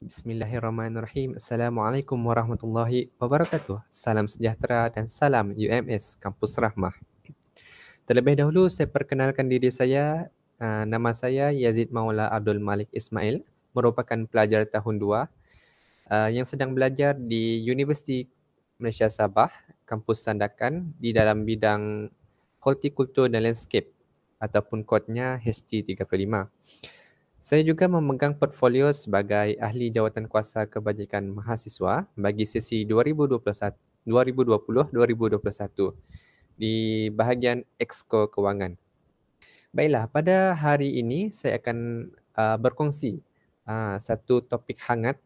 Bismillahirrahmanirrahim. Assalamualaikum warahmatullahi wabarakatuh. Salam sejahtera dan salam UMS Kampus Rahmah. Terlebih dahulu saya perkenalkan diri saya. Nama saya Yazid Maula Abdul Malik Ismail, merupakan pelajar tahun 2 yang sedang belajar di Universiti Malaysia Sabah, Kampus Sandakan di dalam bidang Hortikultur dan Landscape ataupun kodnya HG35. Saya juga memegang portfolio sebagai ahli jawatan kuasa kebajikan mahasiswa bagi sesi 2020-2021 di bahagian Exco Kewangan. Baiklah, pada hari ini saya akan berkongsi satu topik hangat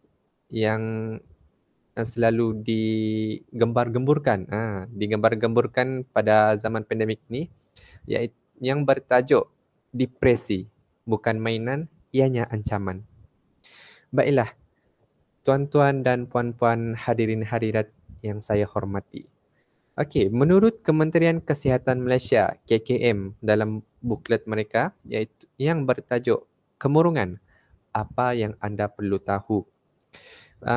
yang selalu digembar-gemburkan pada zaman pandemik ini, iaitu yang bertajuk depresi, bukan mainan, ianya ancaman. Baiklah, tuan-tuan dan puan-puan hadirin hadirat yang saya hormati. Okey, menurut Kementerian Kesihatan Malaysia KKM dalam buklet mereka iaitu yang bertajuk Kemurungan, apa yang anda perlu tahu.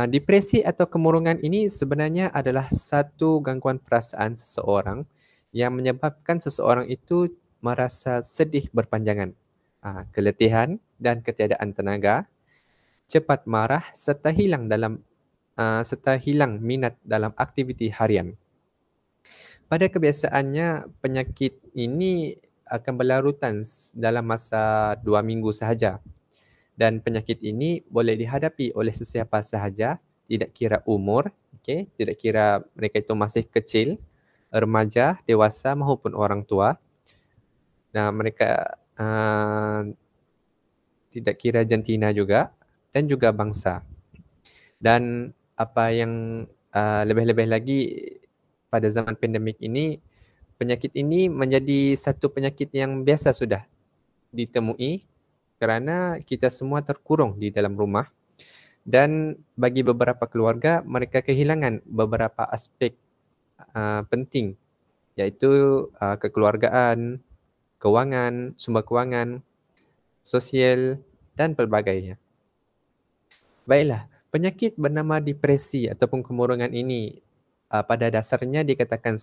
Depresi atau kemurungan ini sebenarnya adalah satu gangguan perasaan seseorang yang menyebabkan seseorang itu merasa sedih berpanjangan, keletihan dan ketiadaan tenaga, cepat marah serta hilang minat dalam aktiviti harian. Pada kebiasaannya, penyakit ini akan berlarutan dalam masa 2 minggu sahaja. Dan penyakit ini boleh dihadapi oleh sesiapa sahaja, tidak kira umur, tidak kira mereka itu masih kecil, remaja, dewasa maupun orang tua. Nah, mereka tidak kira jantina juga dan juga bangsa. Dan apa yang lebih-lebih lagi pada zaman pandemik ini, penyakit ini menjadi satu penyakit yang biasa sudah ditemui kerana kita semua terkurung di dalam rumah dan bagi beberapa keluarga mereka kehilangan beberapa aspek penting iaitu kekeluargaan, kewangan, sumber kewangan, sosial dan pelbagainya. Baiklah, penyakit bernama depresi ataupun kemurungan ini pada dasarnya dikatakan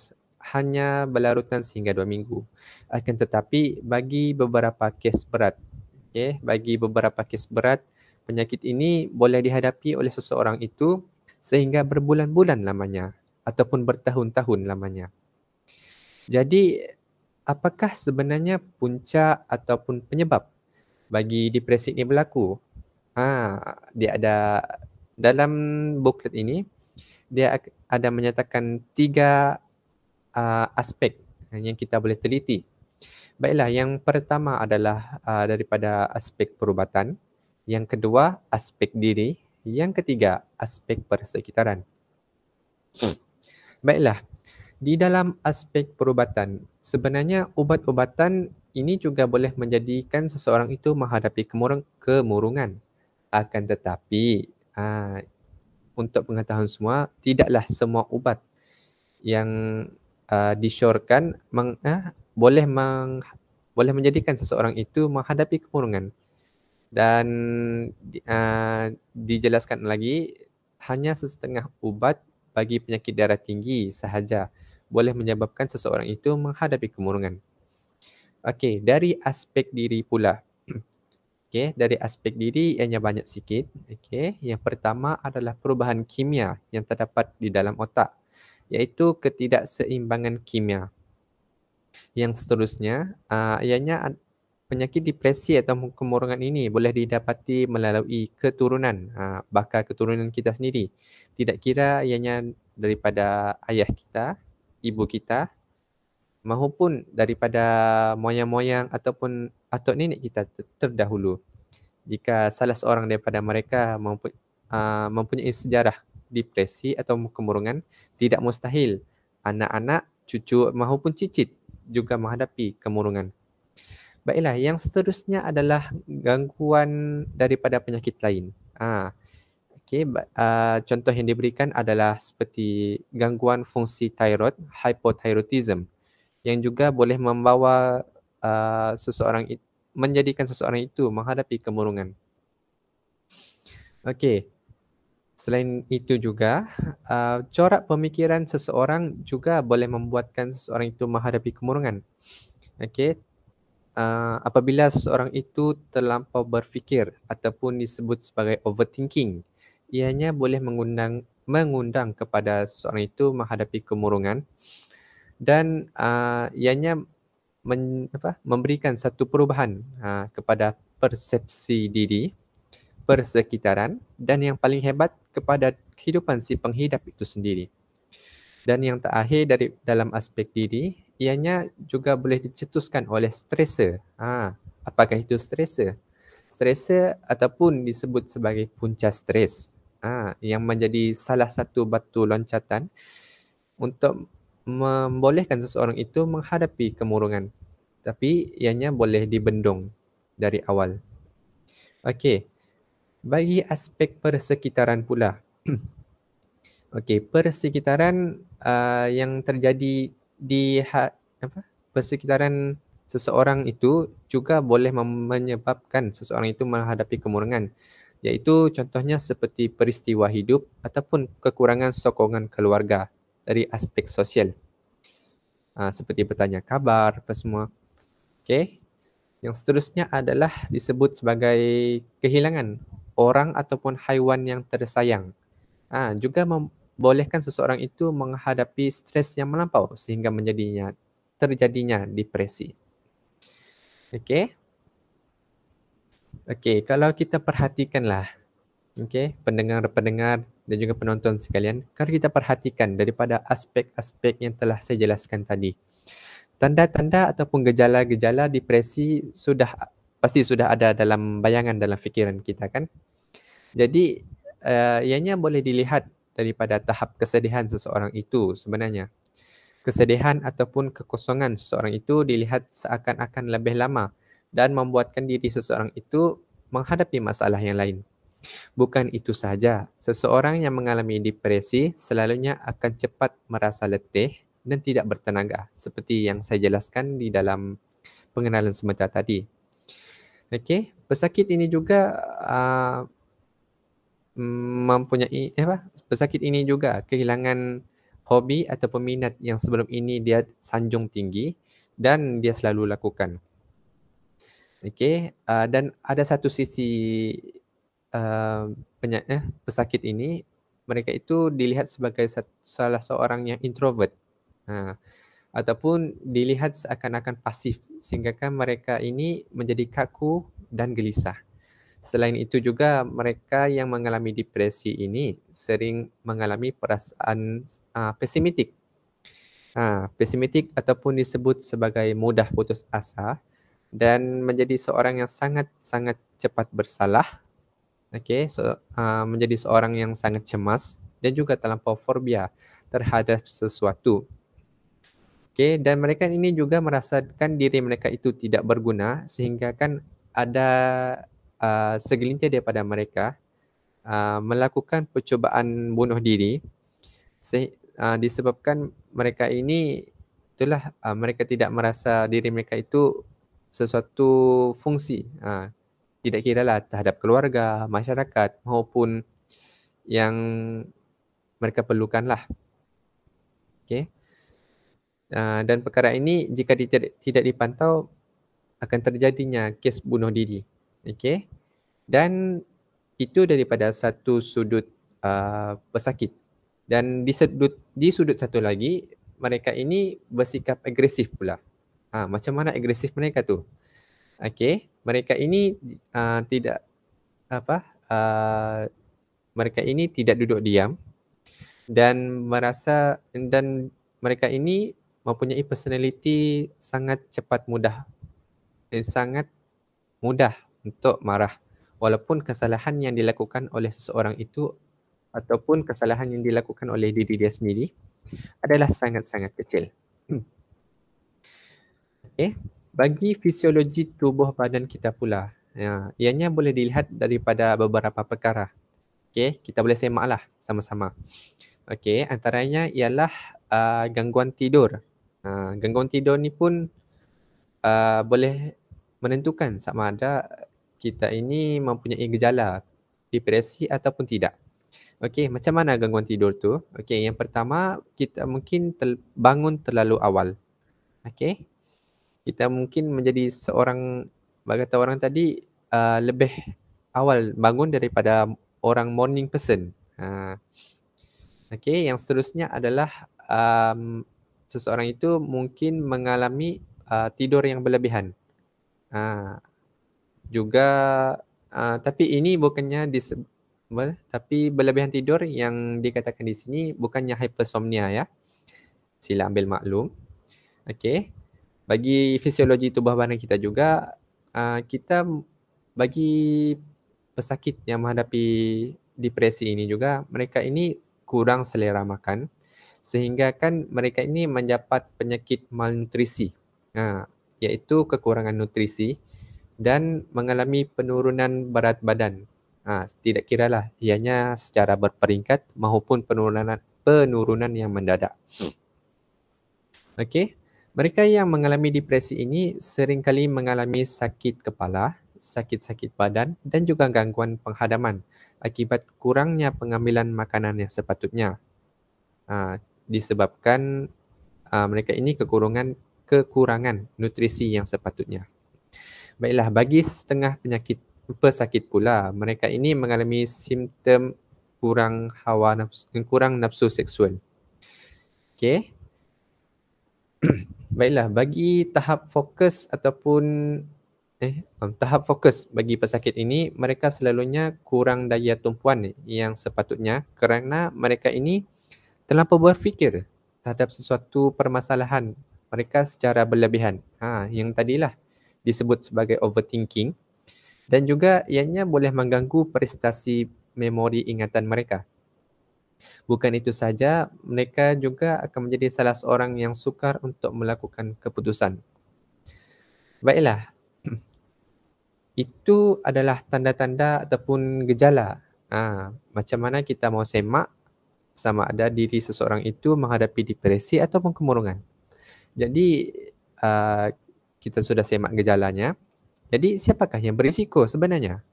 hanya berlarutan sehingga 2 minggu. Akan tetapi bagi beberapa kes berat, penyakit ini boleh dihadapi oleh seseorang itu sehingga berbulan-bulan lamanya ataupun bertahun-tahun lamanya. Jadi, apakah sebenarnya punca ataupun penyebab bagi depresi ini berlaku? Dia ada dalam buklet ini, dia ada menyatakan 3 aspek yang kita boleh teliti. Baiklah, yang pertama adalah daripada aspek perubatan, yang kedua aspek diri, yang ketiga aspek persekitaran. Baiklah, di dalam aspek perubatan, sebenarnya ubat-ubatan ini juga boleh menjadikan seseorang itu menghadapi kemurungan. Akan tetapi untuk pengetahuan semua, tidaklah semua ubat yang disyorkan boleh menjadikan seseorang itu menghadapi kemurungan. Dan dijelaskan lagi, hanya sesetengah ubat bagi penyakit darah tinggi sahaja boleh menyebabkan seseorang itu menghadapi kemurungan. Okey, dari aspek diri pula. Dari aspek diri ianya banyak sikit. Yang pertama adalah perubahan kimia yang terdapat di dalam otak, iaitu ketidakseimbangan kimia. Yang seterusnya, ianya penyakit depresi atau kemurungan ini boleh didapati melalui keturunan, bakal keturunan kita sendiri. Tidak kira ianya daripada ayah kita, ibu kita, maupun daripada moyang-moyang ataupun atuk nenek kita terdahulu. Jika salah seorang daripada mereka mempunyai sejarah depresi atau kemurungan, tidak mustahil anak-anak, cucu maupun cicit juga menghadapi kemurungan. Baiklah, yang seterusnya adalah gangguan daripada penyakit lain. Contoh yang diberikan adalah seperti gangguan fungsi thyroid, hypothyroidism, yang juga boleh membawa seseorang menjadikan seseorang itu menghadapi kemurungan. Okey. Selain itu juga, corak pemikiran seseorang juga boleh membuatkan seseorang itu menghadapi kemurungan. Okey. Apabila seseorang itu terlampau berfikir ataupun disebut sebagai overthinking, ianya boleh mengundang kepada seseorang itu menghadapi kemurungan dan ianya memberikan satu perubahan kepada persepsi diri, persekitaran dan yang paling hebat kepada kehidupan si penghidap itu sendiri. Dan yang terakhir dalam aspek diri, ianya juga boleh dicetuskan oleh stresor. Apakah itu stresor? Stresor ataupun disebut sebagai punca stres. Yang menjadi salah satu batu loncatan untuk membolehkan seseorang itu menghadapi kemurungan. Tapi ianya boleh dibendung dari awal. Okey. Bagi aspek persekitaran pula. Okey, persekitaran yang terjadi di persekitaran seseorang itu juga boleh menyebabkan seseorang itu menghadapi kemurungan. Iaitu contohnya seperti peristiwa hidup ataupun kekurangan sokongan keluarga dari aspek sosial. Seperti bertanya khabar apa semua. Okey. Yang seterusnya adalah disebut sebagai kehilangan orang ataupun haiwan yang tersayang. Juga membolehkan seseorang itu menghadapi stres yang melampau sehingga terjadinya depresi. Okey. Okey, kalau kita perhatikanlah, okey, pendengar-pendengar dan juga penonton sekalian, kalau kita perhatikan daripada aspek-aspek yang telah saya jelaskan tadi, tanda-tanda ataupun gejala-gejala depresi pasti sudah ada dalam bayangan dalam fikiran kita kan. Jadi ianya boleh dilihat daripada tahap kesedihan seseorang itu sebenarnya. Kesedihan ataupun kekosongan seseorang itu dilihat seakan-akan lebih lama dan membuatkan diri seseorang itu menghadapi masalah yang lain. Bukan itu sahaja, seseorang yang mengalami depresi selalunya akan cepat merasa letih dan tidak bertenaga seperti yang saya jelaskan di dalam pengenalan sebentar tadi. Okey, pesakit ini juga pesakit ini juga kehilangan hobi atau peminat yang sebelum ini dia sanjung tinggi dan dia selalu lakukan. Okey, dan ada satu sisi pesakit ini, mereka itu dilihat sebagai salah seorang yang introvert. Ataupun dilihat seakan-akan pasif sehingga kan mereka ini menjadi kaku dan gelisah. Selain itu juga mereka yang mengalami depresi ini sering mengalami perasaan pesimistik. Pesimistik ataupun disebut sebagai mudah putus asa dan menjadi seorang yang sangat-sangat cepat bersalah. Okey, menjadi seorang yang sangat cemas dan juga terlampau fobia terhadap sesuatu. Okey, dan mereka ini juga merasakan diri mereka itu tidak berguna sehingga kan ada segelintir daripada mereka melakukan percubaan bunuh diri disebabkan mereka ini mereka tidak merasa diri mereka itu sesuatu fungsi, tidak kiralah terhadap keluarga, masyarakat maupun yang mereka perlukanlah. Okey. Dan perkara ini jika tidak dipantau akan terjadinya kes bunuh diri. Okey. Dan itu daripada satu sudut pesakit. Dan di sudut satu lagi, mereka ini bersikap agresif pula. Macam mana agresif mereka tu? Okey, mereka ini mereka ini tidak duduk diam dan mereka ini mempunyai personaliti sangat sangat mudah untuk marah walaupun kesalahan yang dilakukan oleh seseorang itu ataupun kesalahan yang dilakukan oleh diri dia sendiri adalah sangat-sangat kecil. Okey, bagi fisiologi tubuh badan kita pula, ianya boleh dilihat daripada beberapa perkara. Okey, kita boleh semaklah sama-sama. Okey, antaranya ialah gangguan tidur. Gangguan tidur ni pun boleh menentukan sama ada kita ini mempunyai gejala depresi ataupun tidak. Okey, macam mana gangguan tidur tu? Okey, yang pertama kita mungkin bangun terlalu awal. Okey. Kita mungkin menjadi seorang, bagi kata orang tadi, lebih awal bangun daripada orang morning person. Okey, yang seterusnya adalah seseorang itu mungkin mengalami tidur yang berlebihan. Juga tapi ini bukannya tapi berlebihan tidur yang dikatakan di sini bukannya hypersomnia ya. Sila ambil maklum. Okey. Bagi fisiologi tubuh badan kita juga, kita bagi pesakit yang menghadapi depresi ini juga, mereka ini kurang selera makan sehingga kan mereka ini mendapat penyakit malnutrisi, iaitu kekurangan nutrisi dan mengalami penurunan berat badan. Tidak kiralah ianya secara berperingkat maupun penurunan yang mendadak. Okey. Mereka yang mengalami depresi ini seringkali mengalami sakit kepala, sakit-sakit badan dan juga gangguan penghadaman akibat kurangnya pengambilan makanan yang sepatutnya. Disebabkan mereka ini kekurangan nutrisi yang sepatutnya. Baiklah, bagi setengah pesakit pula, mereka ini mengalami simptom kurang nafsu seksual. Okey. Baiklah, bagi tahap fokus bagi pesakit ini, mereka selalunya kurang daya tumpuan yang sepatutnya kerana mereka ini terlampau berfikir terhadap sesuatu permasalahan mereka secara berlebihan. Yang tadilah disebut sebagai overthinking, dan juga ianya boleh mengganggu prestasi memori ingatan mereka. Bukan itu saja, mereka juga akan menjadi salah seorang yang sukar untuk melakukan keputusan. Baiklah, itu adalah tanda-tanda ataupun gejala. Macam mana kita mau semak sama ada diri seseorang itu menghadapi depresi ataupun kemurungan. Jadi, kita sudah semak gejalanya. Jadi, siapakah yang berisiko sebenarnya?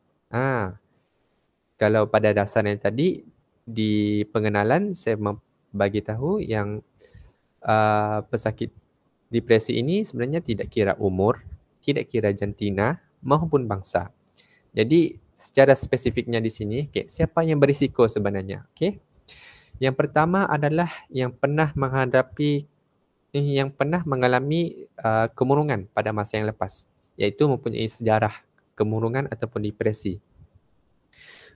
Kalau pada dasarnya tadi, di pengenalan saya bagi tahu yang pesakit depresi ini sebenarnya tidak kira umur, tidak kira jantina maupun bangsa. Jadi secara spesifiknya di sini, siapa yang berisiko sebenarnya? Yang pertama adalah yang pernah mengalami kemurungan pada masa yang lepas, iaitu mempunyai sejarah kemurungan ataupun depresi.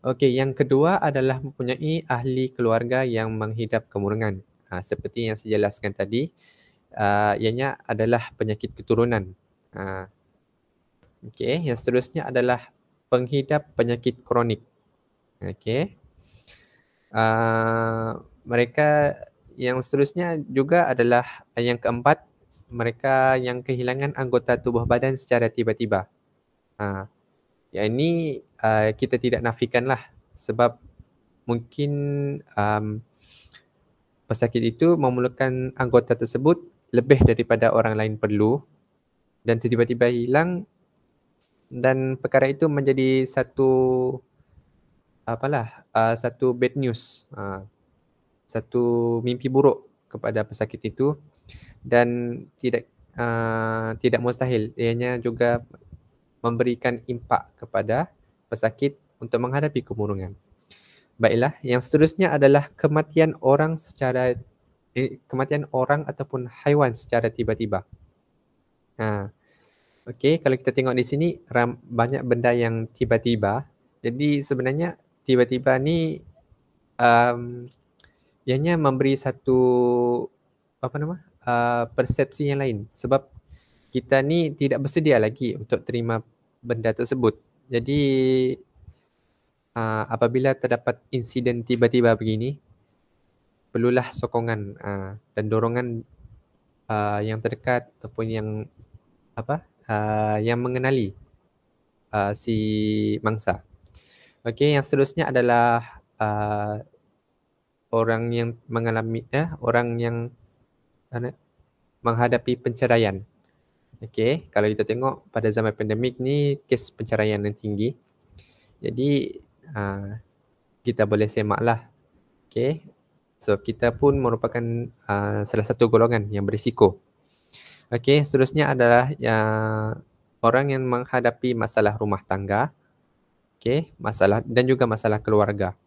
Okey, yang kedua adalah mempunyai ahli keluarga yang menghidap kemurungan. Seperti yang saya jelaskan tadi, ianya adalah penyakit keturunan. Okey, yang seterusnya adalah penghidap penyakit kronik. Okey. Mereka yang seterusnya juga adalah yang keempat, mereka yang kehilangan anggota tubuh badan secara tiba-tiba. Yang ini kita tidak nafikanlah sebab mungkin pesakit itu memerlukan anggota tersebut lebih daripada orang lain perlu dan tiba-tiba hilang, dan perkara itu menjadi satu bad news, satu mimpi buruk kepada pesakit itu, dan tidak mustahil ianya juga memberikan impak kepada pesakit untuk menghadapi kemurungan. Baiklah, yang seterusnya adalah kematian orang ataupun haiwan secara tiba-tiba. Okey, kalau kita tengok di sini banyak benda yang tiba-tiba. Jadi sebenarnya tiba-tiba ni ianya memberi satu persepsi yang lain, sebab kita ni tidak bersedia lagi untuk terima benda tersebut. Jadi apabila terdapat insiden tiba-tiba begini, perlulah sokongan dan dorongan yang terdekat ataupun yang mengenali si mangsa. Okey, yang seterusnya adalah orang yang menghadapi penceraian. Okey, kalau kita tengok pada zaman pandemik ni kes penceraian yang tinggi. Jadi kita boleh semaklah. Okey. So kita pun merupakan salah satu golongan yang berisiko. Okey, seterusnya adalah orang yang menghadapi masalah rumah tangga. Okey, masalah dan juga masalah keluarga.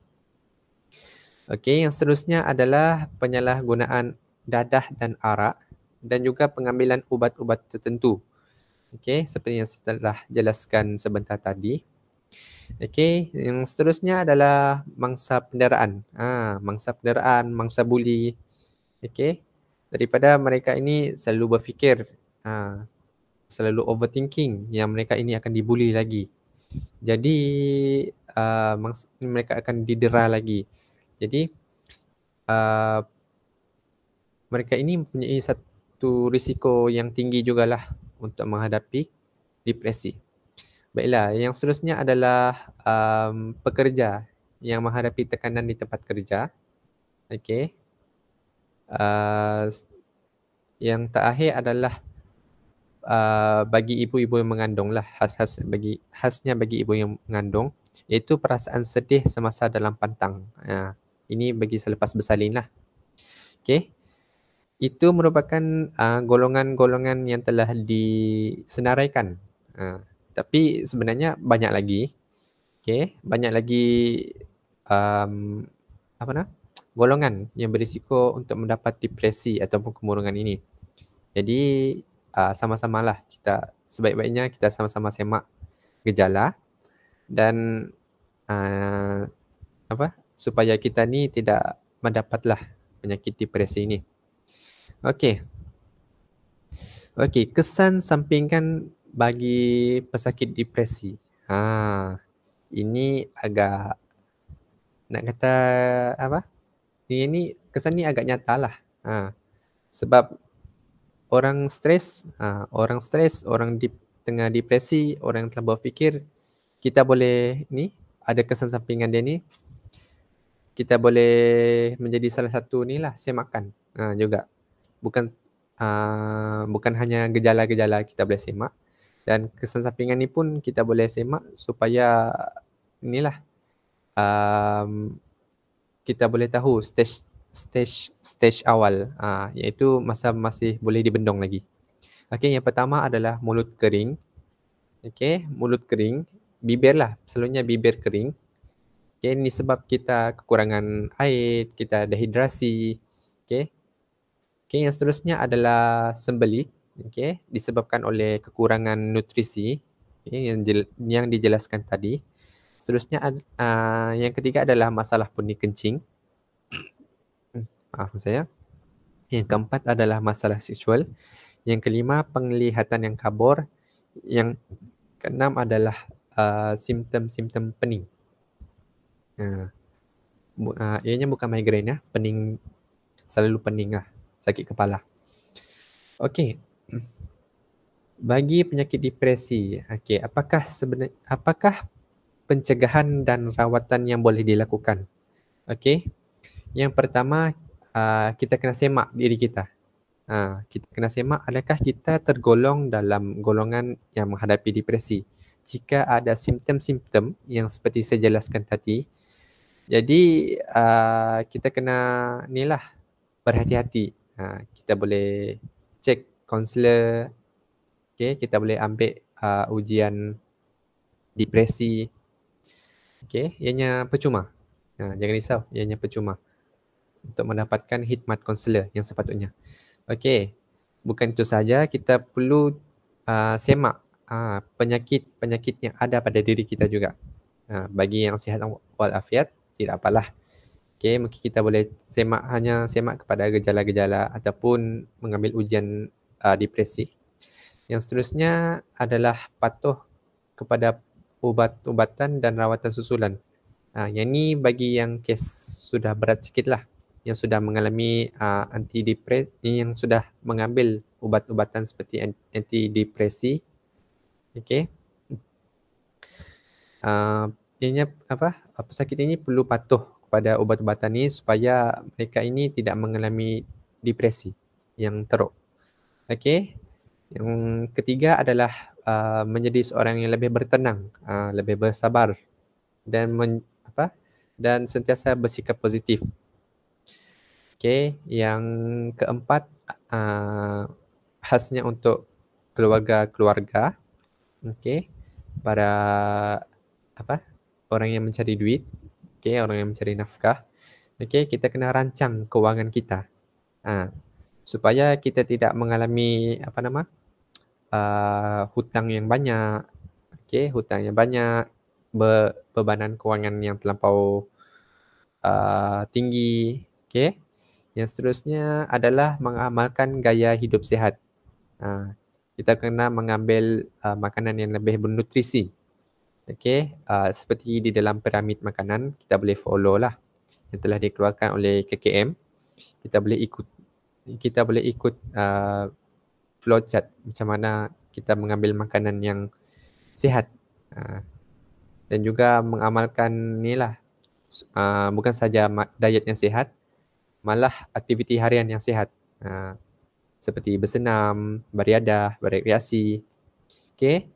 Okey, yang seterusnya adalah penyalahgunaan dadah dan arak dan juga pengambilan ubat-ubat tertentu. Okey, seperti yang saya telah jelaskan sebentar tadi. Okey, yang seterusnya adalah mangsa penderaan. Mangsa penderaan, mangsa buli. Okey, daripada mereka ini selalu berfikir, selalu overthinking yang mereka ini akan dibuli lagi. Jadi mereka akan didera lagi. Jadi mereka ini mempunyai satu risiko yang tinggi jugalah untuk menghadapi depresi. Baiklah, yang seterusnya adalah pekerja yang menghadapi tekanan di tempat kerja. Okey. Yang terakhir adalah bagi ibu-ibu yang mengandung lah, khasnya bagi ibu yang mengandung, iaitu perasaan sedih semasa dalam pantang. Ini bagi selepas bersalin lah. Okey. Itu merupakan golongan-golongan yang telah disenaraikan. Tapi sebenarnya banyak lagi. Okey, banyak lagi golongan yang berisiko untuk mendapat depresi ataupun kemurungan ini. Jadi sama-samalah kita, sebaik-baiknya kita sama-sama semak gejala dan supaya kita ni tidak mendapatlah penyakit depresi ini. Okey, kesan sampingan bagi pesakit depresi. Ini agak nak kata ini kesan ni agak nyatalah. Sebab orang stres, orang tengah depresi, orang yang telah berfikir, kita boleh ada kesan sampingan dia ni, kita boleh menjadi salah satu semakan juga. Bukan hanya gejala-gejala kita boleh semak, dan kesan sampingan ni pun kita boleh semak supaya kita boleh tahu stage awal, iaitu masa masih boleh dibendung lagi. Okey, yang pertama adalah mulut kering. Okey, mulut kering, bibirlah, selalunya bibir kering. Okey, ini sebab kita kekurangan air, kita dehidrasi. Okey. Okey, yang seterusnya adalah sembelit. Okey, disebabkan oleh kekurangan nutrisi, yang dijelaskan tadi. Seterusnya yang ketiga adalah masalah puning kencing. Maaf saya. Yang keempat adalah masalah seksual. Yang kelima, penglihatan yang kabur. Yang keenam adalah simptom-simptom pening. Ianya bukan migrain ya, pening, selalu pening lah, sakit kepala. Okey. Bagi penyakit depresi, apakah pencegahan dan rawatan yang boleh dilakukan? Okey. Yang pertama, kita kena semak diri kita. Kita kena semak adakah kita tergolong dalam golongan yang menghadapi depresi. Jika ada simptom-simptom yang seperti saya jelaskan tadi, jadi kita kena berhati-hati. Kita boleh cek kaunselor. Okey, kita boleh ambil ujian depresi. Okey, ianya percuma. Jangan risau, ianya percuma untuk mendapatkan khidmat kaunselor yang sepatutnya. Okey, bukan itu saja, kita perlu semak penyakit-penyakit yang ada pada diri kita juga. Bagi yang sihat walafiat, tidak apalah. Okey, mungkin kita boleh hanya semak kepada gejala-gejala ataupun mengambil ujian depresi. Yang seterusnya adalah patuh kepada ubat-ubatan dan rawatan susulan. Yang ni bagi yang kes sudah berat sikit lah, yang sudah mengalami antidepresi, yang sudah mengambil ubat-ubatan seperti antidepresi. Okey. Ianya pesakit ini perlu patuh kepada ubat-ubatan ni supaya mereka ini tidak mengalami depresi yang teruk. Okey. Yang ketiga adalah menjadi seorang yang lebih bertenang, lebih bersabar dan dan sentiasa bersikap positif. Okey, yang keempat khasnya untuk keluarga-keluarga, okey, para orang yang mencari duit, okey, orang yang mencari nafkah. Okey, kita kena rancang kewangan kita. Supaya kita tidak mengalami hutang yang banyak, okey, hutang yang banyak, bebanan kewangan yang terlampau tinggi, okey. Yang seterusnya adalah mengamalkan gaya hidup sihat. Kita kena mengambil makanan yang lebih bernutrisi. Okey, seperti di dalam piramid makanan, kita boleh follow lah yang telah dikeluarkan oleh KKM. Kita boleh ikut flowchart macam mana kita mengambil makanan yang sihat. Dan juga mengamalkan bukan saja diet yang sihat, malah aktiviti harian yang sihat. Seperti bersenam, beriadah, berekreasi. Okey.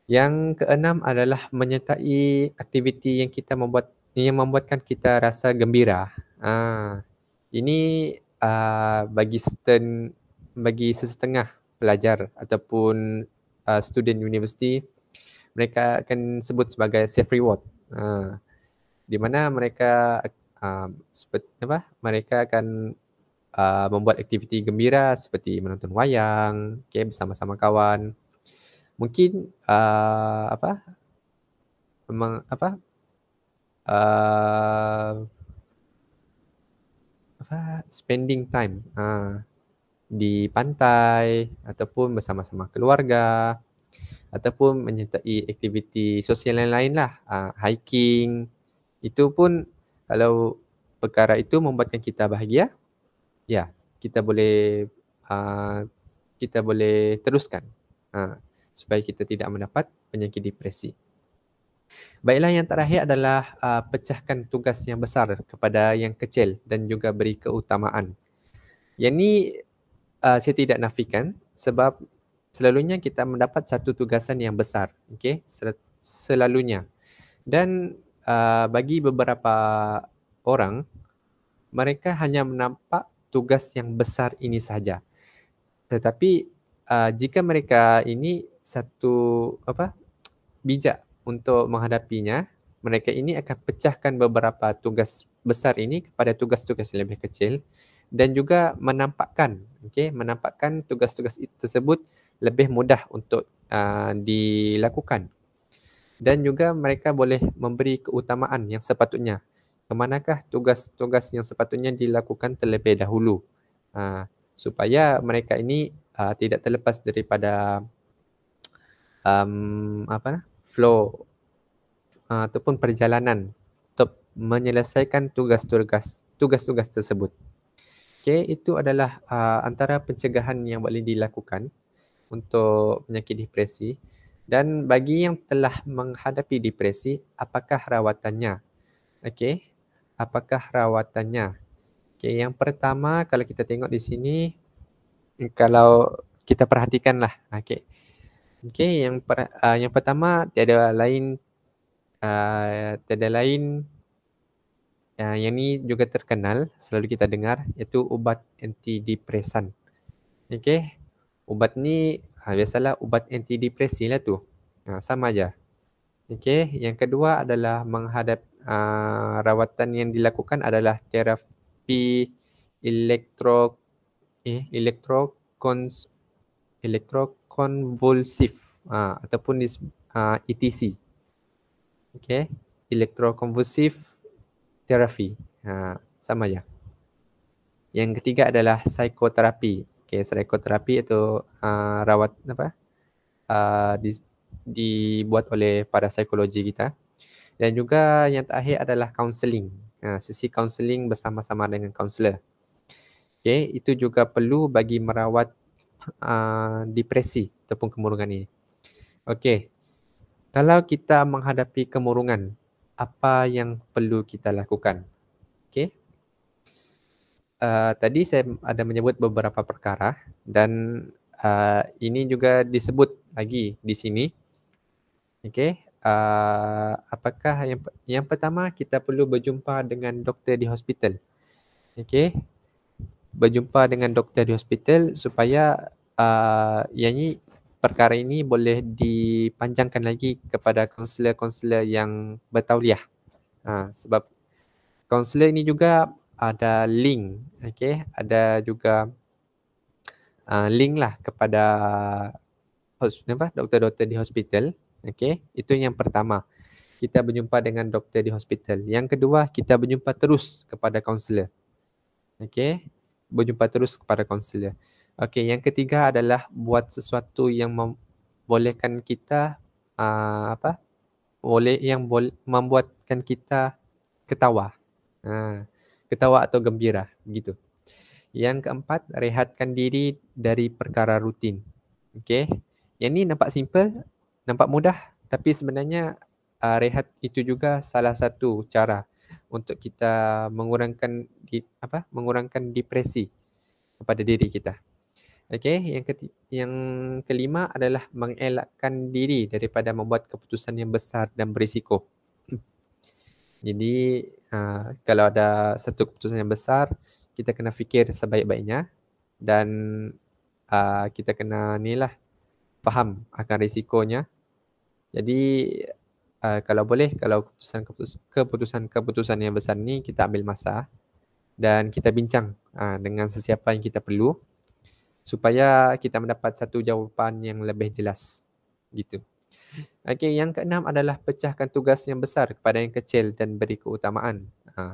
Yang keenam adalah menyertai aktiviti yang membuatkan kita rasa gembira. Ini bagi sesetengah pelajar ataupun student universiti, mereka akan sebut sebagai self reward. Di mana mereka mereka akan membuat aktiviti gembira seperti menonton wayang, okey, bersama-sama kawan. Mungkin spending time di pantai ataupun bersama-sama keluarga ataupun menyertai aktiviti sosial yang lain lah, hiking. Itu pun kalau perkara itu membuatkan kita bahagia, ya, kita boleh teruskan supaya kita tidak mendapat penyakit depresi. Baiklah, yang terakhir adalah pecahkan tugas yang besar kepada yang kecil dan juga beri keutamaan. Yang ni saya tidak nafikan sebab selalunya kita mendapat satu tugasan yang besar, okey, selalunya. Dan bagi beberapa orang, mereka hanya menampak tugas yang besar ini saja. Tetapi jika mereka ini bijak untuk menghadapinya, mereka ini akan pecahkan beberapa tugas besar ini kepada tugas-tugas yang lebih kecil dan juga menampakkan tugas-tugas tersebut lebih mudah untuk dilakukan. Dan juga mereka boleh memberi keutamaan yang sepatutnya. Kemanakah tugas-tugas yang sepatutnya dilakukan terlebih dahulu, supaya mereka ini tidak terlepas daripada flow ataupun perjalanan untuk menyelesaikan tugas-tugas tersebut. Okey, itu adalah antara pencegahan yang boleh dilakukan untuk penyakit depresi. Dan bagi yang telah menghadapi depresi, apakah rawatannya? Okey, apakah rawatannya? Okey, yang pertama kalau kita tengok di sini, kalau kita perhatikanlah, okey. Okey, yang pertama tiada lain yang ni juga terkenal, selalu kita dengar, iaitu ubat antidepresan. Okey, ubat ni biasalah ubat antidepresi lah tu. Sama aja. Okey, yang kedua adalah rawatan yang dilakukan adalah terapi elektrokonvulsif ataupun ETC. Okey, elektrokonvulsif terapi. Sama aja. Yang ketiga adalah psikoterapi. Okey, psikoterapi itu dibuat oleh para psikologi kita. Dan juga yang terakhir adalah kaunseling. Sesi kaunseling bersama-sama dengan kaunselor. Okey, itu juga perlu bagi merawat depresi ataupun kemurungan ini. Okey. Kalau kita menghadapi kemurungan, apa yang perlu kita lakukan? Okey. Tadi saya ada menyebut beberapa perkara dan Ini juga disebut lagi di sini. Okey. Apakah yang pertama, kita perlu berjumpa dengan doktor di hospital. Okey. Berjumpa dengan doktor di hospital supaya perkara ini boleh dipanjangkan lagi kepada kaunselor-kaunselor yang bertauliah. Sebab kaunselor ini juga ada link, okey, ada juga link lah kepada doktor-doktor di hospital. Okey, itu yang pertama. Kita berjumpa dengan doktor di hospital. Yang kedua, kita berjumpa terus kepada kaunselor. Okey, berjumpa terus kepada kaunselor. Okey, yang ketiga adalah buat sesuatu yang membolehkan kita membuatkan kita ketawa. Ketawa atau gembira, begitu. Yang keempat, rehatkan diri dari perkara rutin. Okey. Yang ni nampak simple, nampak mudah, tapi sebenarnya rehat itu juga salah satu cara untuk kita mengurangkan depresi kepada diri kita. Okey, yang kelima adalah mengelakkan diri daripada membuat keputusan yang besar dan berisiko. Jadi kalau ada satu keputusan yang besar, kita kena fikir sebaik-baiknya dan kita kena faham akan risikonya. Jadi kalau boleh, kalau keputusan yang besar ni kita ambil masa dan kita bincang dengan sesiapa yang kita perlu supaya kita mendapat satu jawapan yang lebih jelas, gitu. Okey, yang keenam adalah pecahkan tugas yang besar kepada yang kecil dan beri keutamaan.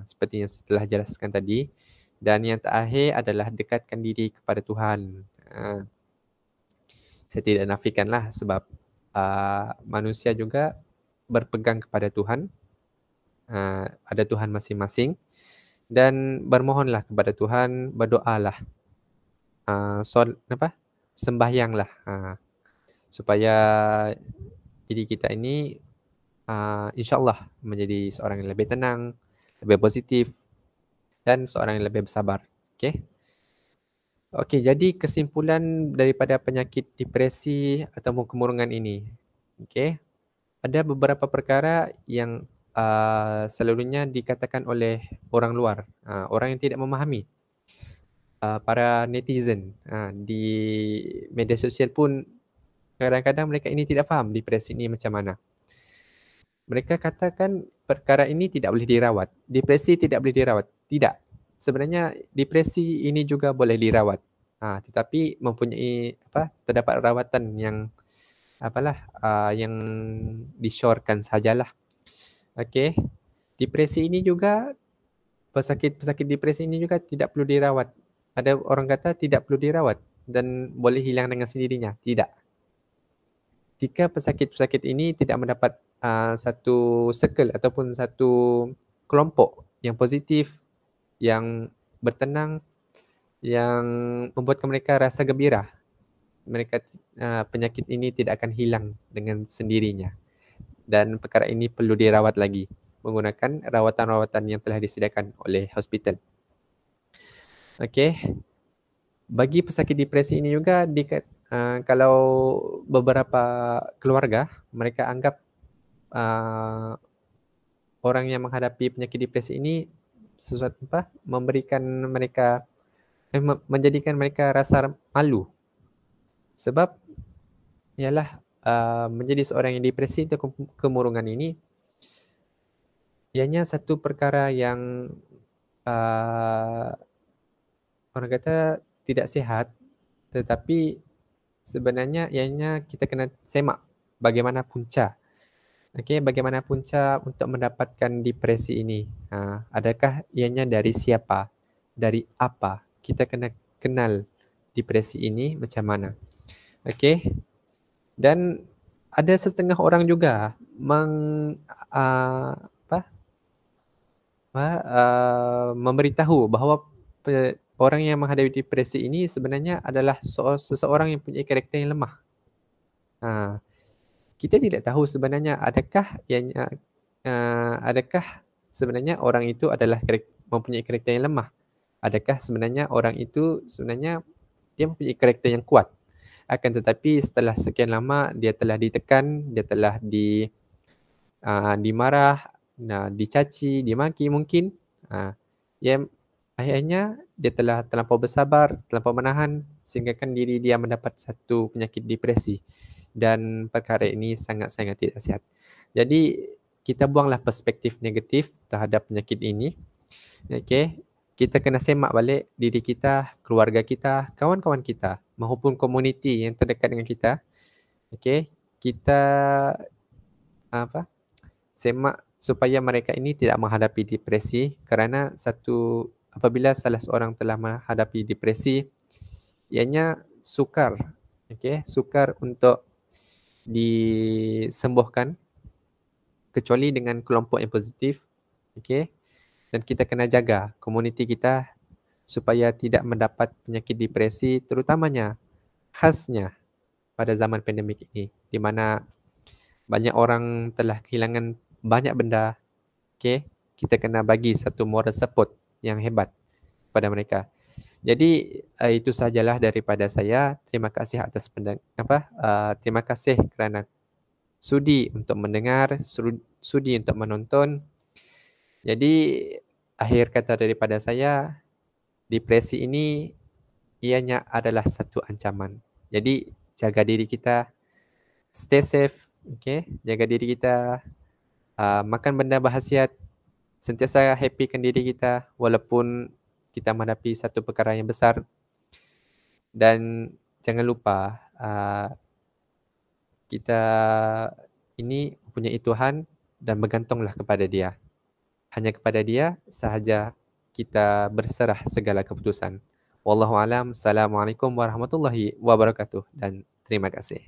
Seperti yang saya telah jelaskan tadi. Dan yang terakhir adalah dekatkan diri kepada Tuhan. Saya tidak nafikanlah sebab manusia juga berpegang kepada Tuhan. Ada Tuhan masing-masing. Dan bermohonlah kepada Tuhan, berdoalah. Sembahyanglah. Supaya diri kita ini insyaAllah menjadi seorang yang lebih tenang, lebih positif dan seorang yang lebih bersabar. Okey, jadi kesimpulan daripada penyakit depresi atau kemurungan ini. Okey. Ada beberapa perkara yang selalunya dikatakan oleh orang luar, orang yang tidak memahami. Para netizen di media sosial pun kadang-kadang mereka ini tidak faham depresi ini macam mana. Mereka katakan perkara ini tidak boleh dirawat. Depresi tidak boleh dirawat. Tidak. Sebenarnya depresi ini juga boleh dirawat. Tetapi mempunyai terdapat rawatan yang yang disyorkan sajalah. Okey. Depresi ini juga, pesakit depresi ini juga tidak perlu dirawat. Ada orang kata tidak perlu dirawat dan boleh hilang dengan sendirinya. Tidak. Jika pesakit-pesakit ini tidak mendapat satu circle ataupun satu kelompok yang positif, yang bertenang, yang membuatkan mereka rasa gembira, penyakit ini tidak akan hilang dengan sendirinya. Dan perkara ini perlu dirawat lagi menggunakan rawatan-rawatan yang telah disediakan oleh hospital. Okey. Bagi pesakit depresi ini juga, kalau beberapa keluarga mereka anggap orang yang menghadapi penyakit depresi ini menjadikan mereka rasa malu. Sebab ialah menjadi seorang yang depresi atau kemurungan ini ianya satu perkara yang orang kata tidak sihat, tetapi sebenarnya ianya kita kena semak bagaimana punca. Okey, bagaimana punca untuk mendapatkan depresi ini? Adakah ianya dari siapa? Dari apa? Kita kena kenal depresi ini macam mana. Okey. Dan ada setengah orang juga memberitahu bahawa orang yang menghadapi depresi ini sebenarnya adalah seseorang yang punya karakter yang lemah. Kita tidak tahu sebenarnya adakah sebenarnya orang itu adalah mempunyai karakter yang lemah. Adakah sebenarnya orang itu dia mempunyai karakter yang kuat. Akan tetapi setelah sekian lama dia telah ditekan, dia telah dimarah, dicaci, dimaki mungkin. Ya, akhirnya dia telah terlampau bersabar, terlampau menahan sehingga kan diri dia mendapat satu penyakit depresi. Dan perkara ini sangat-sangat tidak sihat. Jadi kita buanglah perspektif negatif terhadap penyakit ini. Okey. Kita kena semak balik diri kita, keluarga kita, kawan-kawan kita maupun komuniti yang terdekat dengan kita. Okey. Kita semak supaya mereka ini tidak menghadapi depresi, kerana apabila salah seorang telah menghadapi depresi, ianya sukar, sukar untuk disembuhkan kecuali dengan kelompok yang positif, dan kita kena jaga komuniti kita supaya tidak mendapat penyakit depresi, terutamanya khasnya pada zaman pandemik ini, di mana banyak orang telah kehilangan banyak benda. Kita kena bagi satu moral support yang hebat pada mereka. Jadi itu sahajalah daripada saya. Terima kasih atas terima kasih kerana sudi untuk mendengar, sudi untuk menonton. Jadi akhir kata daripada saya, depresi ini ianya adalah satu ancaman. Jadi jaga diri kita, stay safe, jaga diri kita, makan benda berkhasiat, sentiasa happykan diri kita walaupun kita menghadapi satu perkara yang besar. Dan jangan lupa kita ini mempunyai Tuhan dan bergantunglah kepada Dia. Hanya kepada Dia sahaja kita berserah segala keputusan. Wallahu a'lam. Assalamualaikum warahmatullahi wabarakatuh dan terima kasih.